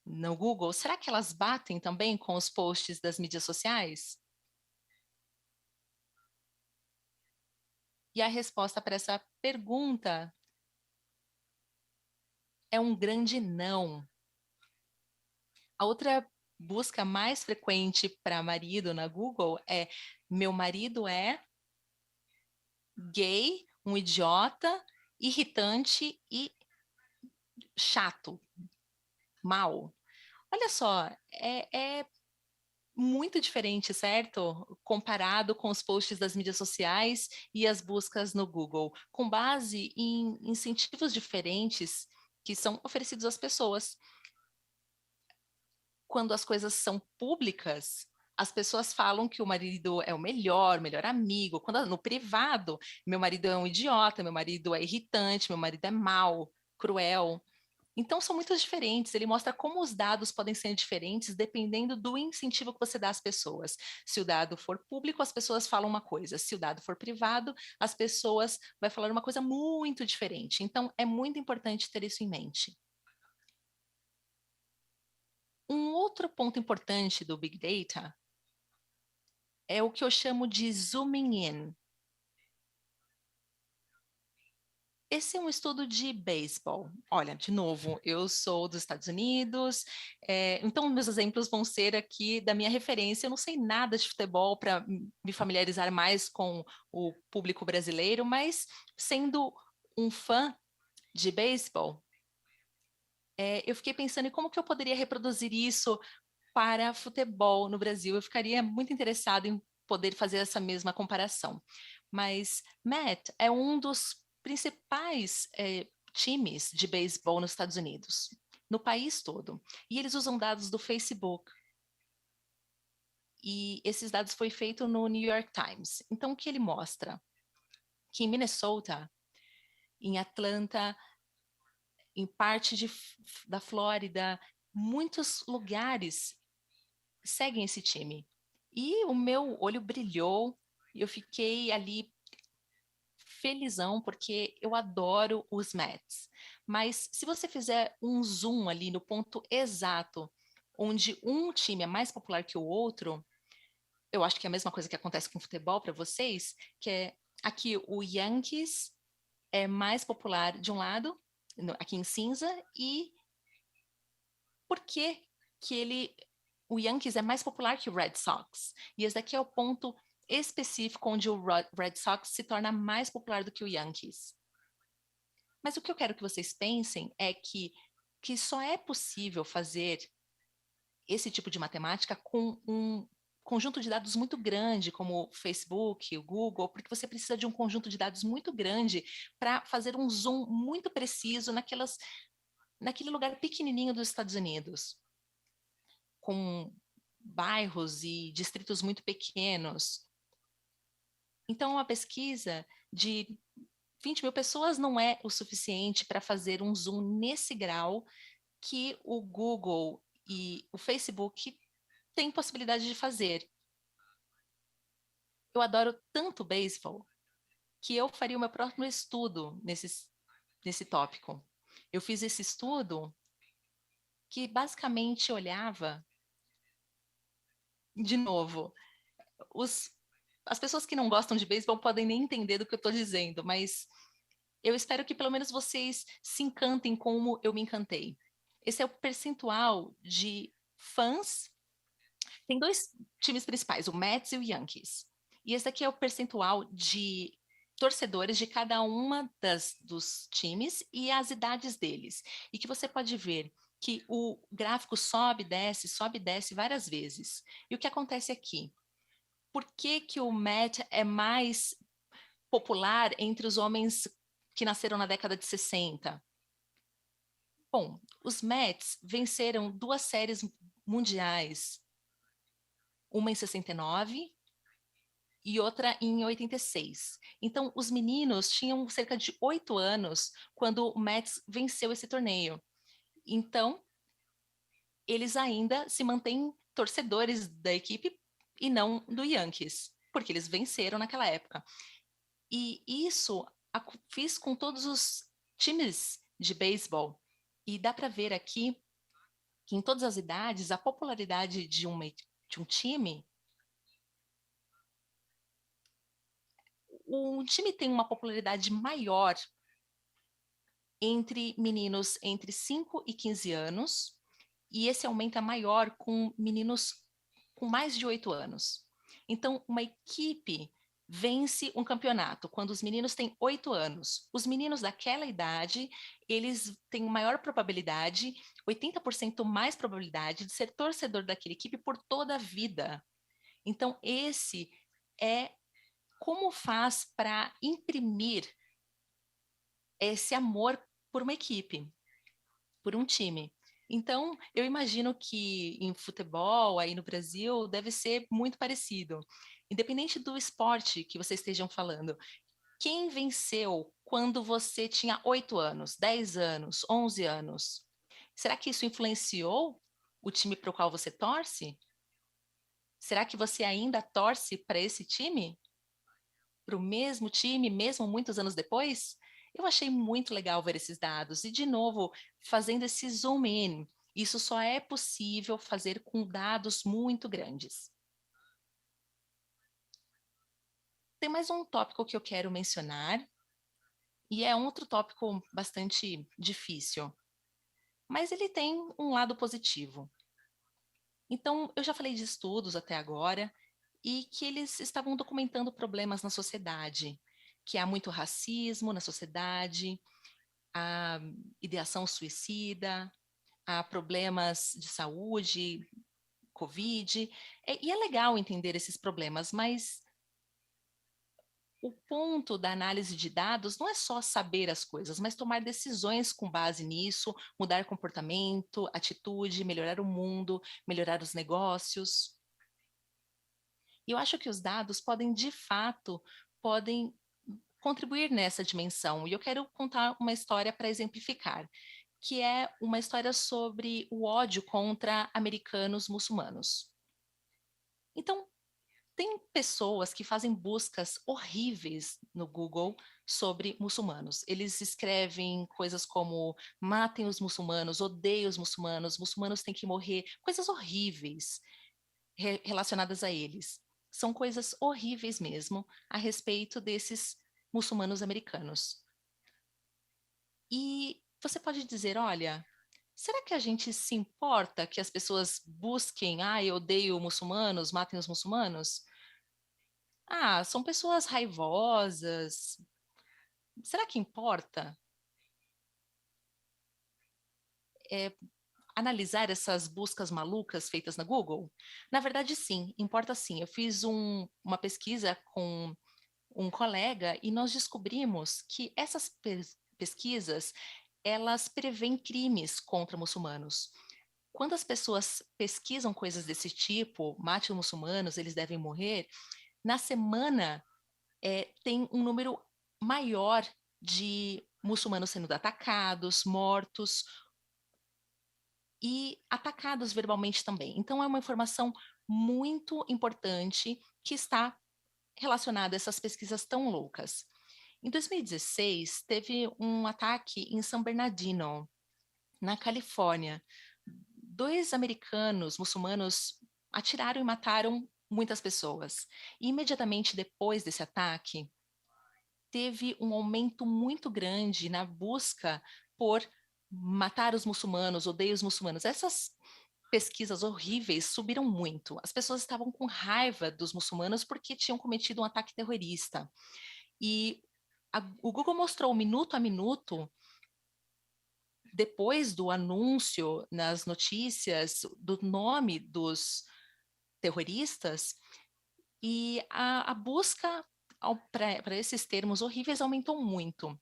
no Google, será que elas batem também com os posts das mídias sociais? E a resposta para essa pergunta é um grande não. A outra busca mais frequente para marido na Google é meu marido é gay, um idiota, irritante e chato, mal. Olha só, é muito diferente, certo? Comparado com os posts das mídias sociais e as buscas no Google, com base em incentivos diferentes que são oferecidos às pessoas. Quando as coisas são públicas, as pessoas falam que o marido é o melhor amigo. Quando no privado, meu marido é um idiota, meu marido é irritante, meu marido é mau, cruel. Então, são muito diferentes. Ele mostra como os dados podem ser diferentes dependendo do incentivo que você dá às pessoas. Se o dado for público, as pessoas falam uma coisa. Se o dado for privado, as pessoas vão falar uma coisa muito diferente. Então, é muito importante ter isso em mente. Um outro ponto importante do Big Data é o que eu chamo de zooming in. Esse é um estudo de beisebol. Olha, de novo, eu sou dos Estados Unidos, então meus exemplos vão ser aqui da minha referência. Eu não sei nada de futebol para me familiarizar mais com o público brasileiro, mas sendo um fã de beisebol, eu fiquei pensando em como que eu poderia reproduzir isso para futebol no Brasil. Eu ficaria muito interessado em poder fazer essa mesma comparação. Mas Met é um dos principais times de beisebol nos Estados Unidos, no país todo. E eles usam dados do Facebook. E esses dados foi feito no New York Times. Então, o que ele mostra? Que em Minnesota, em Atlanta, em parte da Flórida, muitos lugares seguem esse time. E o meu olho brilhou, eu fiquei ali felizão, porque eu adoro os Mets. Mas se você fizer um zoom ali no ponto exato, onde um time é mais popular que o outro, eu acho que é a mesma coisa que acontece com o futebol para vocês, que é aqui o Yankees é mais popular de um lado, aqui em cinza, e por que que o Yankees é mais popular que o Red Sox? E esse daqui é o ponto específico onde o Red Sox se torna mais popular do que o Yankees. Mas o que eu quero que vocês pensem é que só é possível fazer esse tipo de matemática com um conjunto de dados muito grande, como o Facebook, o Google, porque você precisa de um conjunto de dados muito grande para fazer um zoom muito preciso naquele lugar pequenininho dos Estados Unidos, com bairros e distritos muito pequenos. Então, uma pesquisa de 20 mil pessoas não é o suficiente para fazer um zoom nesse grau que o Google e o Facebook têm possibilidade de fazer. Eu adoro tanto beisebol que eu faria o meu próprio estudo nesse tópico. Eu fiz esse estudo que basicamente olhava, de novo, os, as pessoas que não gostam de beisebol podem nem entender do que eu estou dizendo, mas eu espero que pelo menos vocês se encantem como eu me encantei. Esse é o percentual de fãs. Tem dois times principais, o Mets e o Yankees. E esse aqui é o percentual de torcedores de cada uma dos times e as idades deles. E que você pode ver que o gráfico sobe e desce várias vezes. E o que acontece aqui? Por que que o Met é mais popular entre os homens que nasceram na década de 60? Bom, os Mets venceram duas séries mundiais, uma em 69 e outra em 86. Então, os meninos tinham cerca de 8 anos quando o Mets venceu esse torneio. Então, eles ainda se mantêm torcedores da equipe e não do Yankees, porque eles venceram naquela época. E isso fiz com todos os times de beisebol. E dá para ver aqui que em todas as idades, a popularidade de um time, um time tem uma popularidade maior entre meninos entre 5 e 15 anos, e esse aumenta maior com meninos com mais de 8 anos. Então, uma equipe vence um campeonato, quando os meninos têm 8 anos. Os meninos daquela idade, eles têm maior probabilidade, 80% mais probabilidade de ser torcedor daquela equipe por toda a vida. Então, esse é como faz para imprimir esse amor por uma equipe, por um time. Então, eu imagino que em futebol, aí no Brasil, deve ser muito parecido. Independente do esporte que vocês estejam falando, quem venceu quando você tinha 8 anos, 10 anos, 11 anos? Será que isso influenciou o time para o qual você torce? Será que você ainda torce para esse time? Para o mesmo time, mesmo muitos anos depois? Eu achei muito legal ver esses dados. E, de novo, fazendo esse zoom in, isso só é possível fazer com dados muito grandes. Tem mais um tópico que eu quero mencionar, e é um outro tópico bastante difícil, mas ele tem um lado positivo. Então, eu já falei de estudos até agora e que eles estavam documentando problemas na sociedade, que há muito racismo na sociedade, há ideação suicida, há problemas de saúde, Covid, e é legal entender esses problemas, mas o ponto da análise de dados não é só saber as coisas, mas tomar decisões com base nisso, mudar comportamento, atitude, melhorar o mundo, melhorar os negócios. E eu acho que os dados podem, de fato, podem contribuir nessa dimensão. E eu quero contar uma história para exemplificar, que é uma história sobre o ódio contra americanos muçulmanos. Então, tem pessoas que fazem buscas horríveis no Google sobre muçulmanos. Eles escrevem coisas como matem os muçulmanos, muçulmanos têm que morrer, coisas horríveis relacionadas a eles. São coisas horríveis mesmo a respeito desses muçulmanos americanos. E você pode dizer, olha, será que a gente se importa que as pessoas busquem, eu odeio muçulmanos, matem os muçulmanos? São pessoas raivosas. Será que importa analisar essas buscas malucas feitas na Google? Na verdade, sim, importa sim. Eu fiz uma pesquisa com um colega e nós descobrimos que essas pesquisas, elas prevêem crimes contra muçulmanos. Quando as pessoas pesquisam coisas desse tipo, mate os muçulmanos, eles devem morrer, na semana tem um número maior de muçulmanos sendo atacados, mortos e atacados verbalmente também. Então, é uma informação muito importante que está relacionada a essas pesquisas tão loucas. Em 2016, teve um ataque em San Bernardino, na Califórnia. 2 americanos muçulmanos atiraram e mataram muitas pessoas. E imediatamente depois desse ataque, teve um aumento muito grande na busca por matar os muçulmanos, odeio os muçulmanos. Essas pesquisas horríveis subiram muito. As pessoas estavam com raiva dos muçulmanos porque tinham cometido um ataque terrorista. E o Google mostrou minuto a minuto, depois do anúncio nas notícias do nome dos terroristas, e a busca para esses termos horríveis aumentou muito.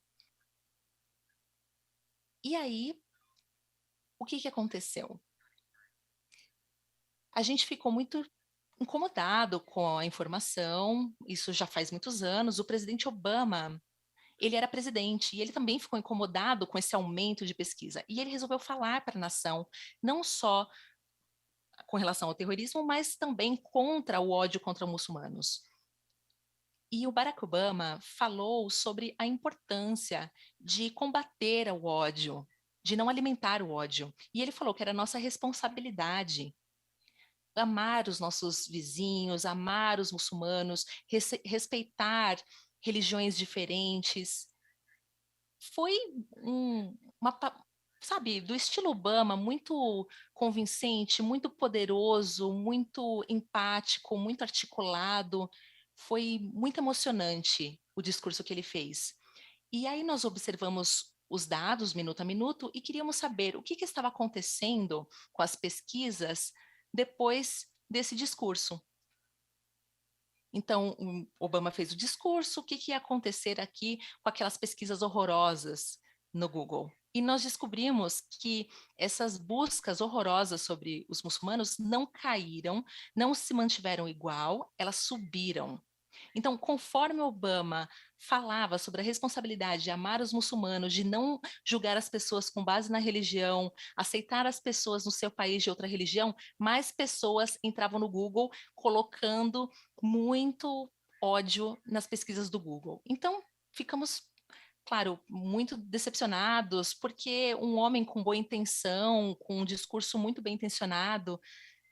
E aí, o que aconteceu? A gente ficou muito incomodado com a informação, isso já faz muitos anos. O presidente Obama, ele era presidente e ele também ficou incomodado com esse aumento de pesquisa. E ele resolveu falar para a nação, não só com relação ao terrorismo, mas também contra o ódio contra muçulmanos. E o Barack Obama falou sobre a importância de combater o ódio, de não alimentar o ódio. E ele falou que era nossa responsabilidade amar os nossos vizinhos, amar os muçulmanos, respeitar religiões diferentes. Foi uma, sabe, do estilo Obama, muito convincente, muito poderoso, muito empático, muito articulado. Foi muito emocionante o discurso que ele fez. E aí nós observamos os dados minuto a minuto e queríamos saber o que estava acontecendo com as pesquisas depois desse discurso. Então, o Obama fez o discurso, o que ia acontecer aqui com aquelas pesquisas horrorosas no Google? E nós descobrimos que essas buscas horrorosas sobre os muçulmanos não caíram, não se mantiveram igual, elas subiram. Então, conforme Obama falava sobre a responsabilidade de amar os muçulmanos, de não julgar as pessoas com base na religião, aceitar as pessoas no seu país de outra religião, mais pessoas entravam no Google colocando muito ódio nas pesquisas do Google. Então, ficamos, claro, muito decepcionados, porque um homem com boa intenção, com um discurso muito bem intencionado,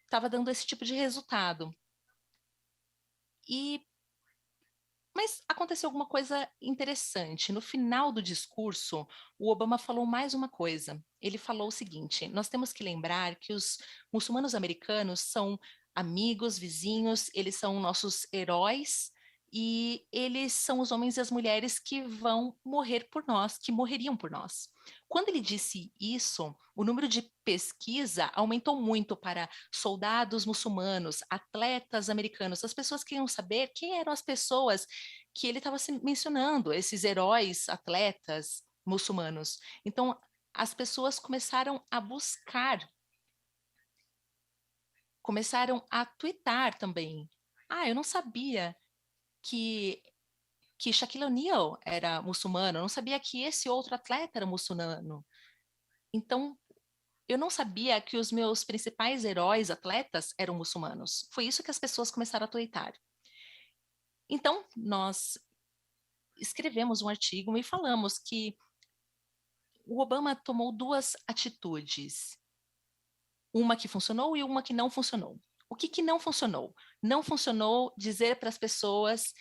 estava dando esse tipo de resultado. E Mas aconteceu alguma coisa interessante. No final do discurso, o Obama falou mais uma coisa. Ele falou o seguinte: nós temos que lembrar que os muçulmanos americanos são amigos, vizinhos, eles são nossos heróis e eles são os homens e as mulheres que vão morrer por nós, que morreriam por nós. Quando ele disse isso, o número de pesquisa aumentou muito para soldados muçulmanos, atletas americanos. As pessoas queriam saber quem eram as pessoas que ele estava mencionando, esses heróis, atletas muçulmanos. Então, as pessoas começaram a buscar, começaram a twittar também. Ah, eu não sabia que Shaquille O'Neal era muçulmano, eu não sabia que esse outro atleta era muçulmano. Então, eu não sabia que os meus principais heróis atletas eram muçulmanos. Foi isso que as pessoas começaram a twittar. Então, nós escrevemos um artigo e falamos que o Obama tomou duas atitudes, uma que funcionou e uma que não funcionou. O que não funcionou? Não funcionou dizer para as pessoas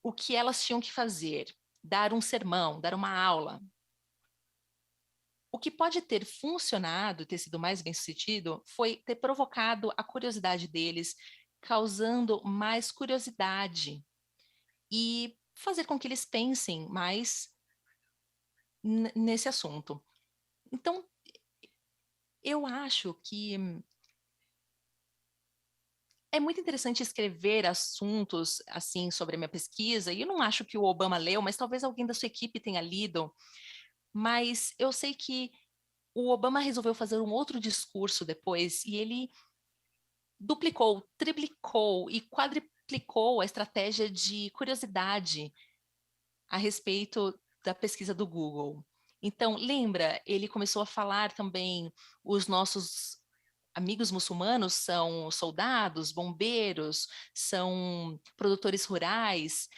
o que elas tinham que fazer, dar um sermão, dar uma aula. O que pode ter funcionado, ter sido mais bem sucedido, foi ter provocado a curiosidade deles, causando mais curiosidade e fazer com que eles pensem mais nesse assunto. Então, eu acho que é muito interessante escrever assuntos assim sobre a minha pesquisa, e eu não acho que o Obama leu, mas talvez alguém da sua equipe tenha lido, mas eu sei que o Obama resolveu fazer um outro discurso depois, e ele duplicou, triplicou e quadriplicou a estratégia de curiosidade a respeito da pesquisa do Google. Então, lembra, ele começou a falar também os nossos amigos muçulmanos são soldados, bombeiros, são produtores rurais.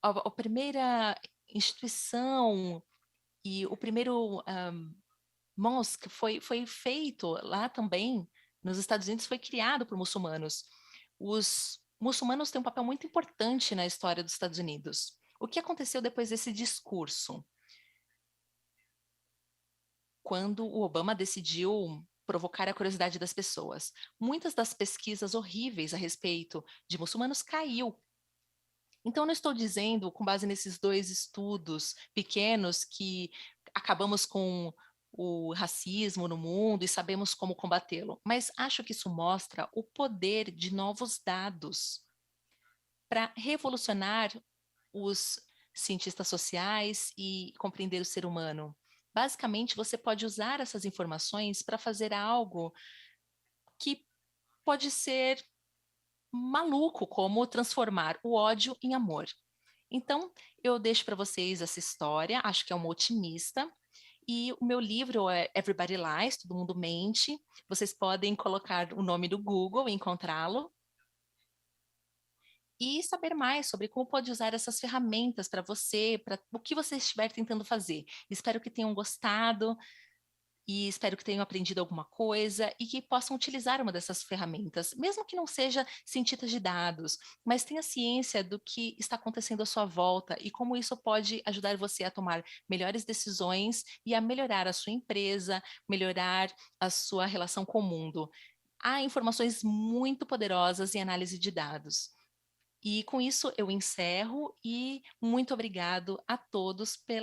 A primeira instituição e o primeiro mosque foi feito lá também, nos Estados Unidos, foi criado por muçulmanos. Os muçulmanos têm um papel muito importante na história dos Estados Unidos. O que aconteceu depois desse discurso? Quando o Obama decidiu provocar a curiosidade das pessoas. Muitas das pesquisas horríveis a respeito de muçulmanos caiu. Então, eu não estou dizendo, com base nesses dois estudos pequenos, que acabamos com o racismo no mundo e sabemos como combatê-lo, mas acho que isso mostra o poder de novos dados para revolucionar os cientistas sociais e compreender o ser humano. Basicamente, você pode usar essas informações para fazer algo que pode ser maluco, como transformar o ódio em amor. Então, eu deixo para vocês essa história, acho que é uma otimista. E o meu livro é Everybody Lies, Todo Mundo Mente. Vocês podem colocar o nome do Google e encontrá-lo. E saber mais sobre como pode usar essas ferramentas para você, para o que você estiver tentando fazer. Espero que tenham gostado e espero que tenham aprendido alguma coisa e que possam utilizar uma dessas ferramentas, mesmo que não seja cientista de dados, mas tenha ciência do que está acontecendo à sua volta e como isso pode ajudar você a tomar melhores decisões e a melhorar a sua empresa, melhorar a sua relação com o mundo. há informações muito poderosas em análise de dados. E com isso eu encerro e muito obrigado a todos pela